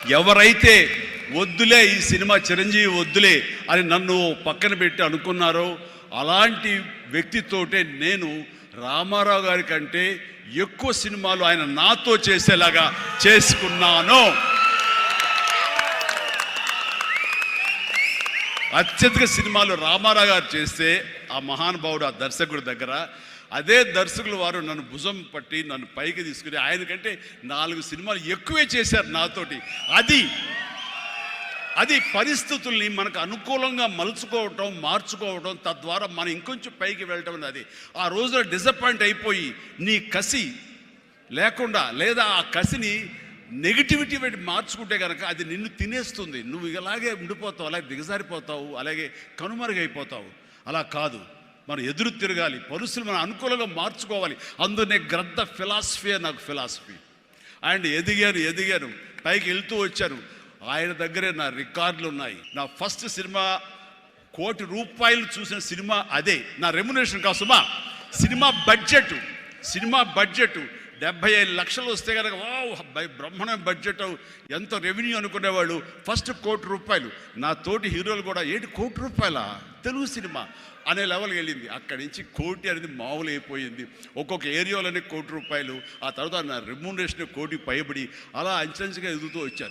ఎవరైతే వద్దులే ఈ సినిమా చిరంజీవి వద్దులే అని నన్ను పక్కన పెట్టి అనుకున్నారో అలాంటి వ్యక్తితోటే నేను రామారావు గారి కంటే ఎక్కువ సినిమాలు ఆయన నాతో చేసేలాగా చేసుకున్నాను. అత్యధిక సినిమాలు రామారావు గారు చేస్తే ఆ మహానుభావుడు ఆ దర్శకుడి దగ్గర అదే దర్శకులు వారు నన్ను భుజం పట్టి నన్ను పైకి తీసుకుని ఆయనకంటే 4 సినిమాలు ఎక్కువే చేశారు నాతోటి. అది పరిస్థితుల్ని మనకు అనుకూలంగా మలుచుకోవటం, మార్చుకోవటం, తద్వారా మనం ఇంకొంచెం పైకి వెళ్ళటం అనేది. ఆ రోజున డిసప్పాయింట్ అయిపోయి నీ కసి లేకుండా లేదా ఆ కసిని నెగిటివిటీ పెట్టి మార్చుకుంటే కనుక అది నిన్ను తినేస్తుంది. నువ్వు ఇలాగే ఉండిపోతావు, అలాగే దిగజారిపోతావు, అలాగే కనుమరుగైపోతావు. అలా కాదు, మనం ఎదురు తిరగాలి, పరిస్థితులు మనం అనుకూలంగా మార్చుకోవాలి. అందునే గ్రద్ద ఫిలాసఫీ నాకు ఫిలాసఫీ. అండ్ ఎదిగాను పైకి వెళ్తూ వచ్చాను. ఆయన దగ్గరే నా రికార్డులు ఉన్నాయి. నా ఫస్ట్ సినిమా ₹1 కోటి చూసిన సినిమా అదే. నా రెమ్యునరేషన్ కాదు సుమా, సినిమా బడ్జెట్ 75 లక్షలు వస్తే కనుక బ్రహ్మాండమైన బడ్జెట్, ఎంతో రెవెన్యూ అనుకునేవాళ్ళు. ఫస్ట్ ₹1 కోటి. నా తోటి హీరోలు కూడా ₹1 కోటి తెలుగు సినిమా అనే లెవెల్కి వెళ్ళింది. అక్కడి నుంచి కోటి అనేది మామూలు అయిపోయింది. ఒక్కొక్క ఏరియాలోనే ₹1 కోటి. ఆ తర్వాత నా రెమ్యునరేషన్ 1 కోటి పైబడి అలా అంచెంచుగా ఎదుగుతూ వచ్చారు.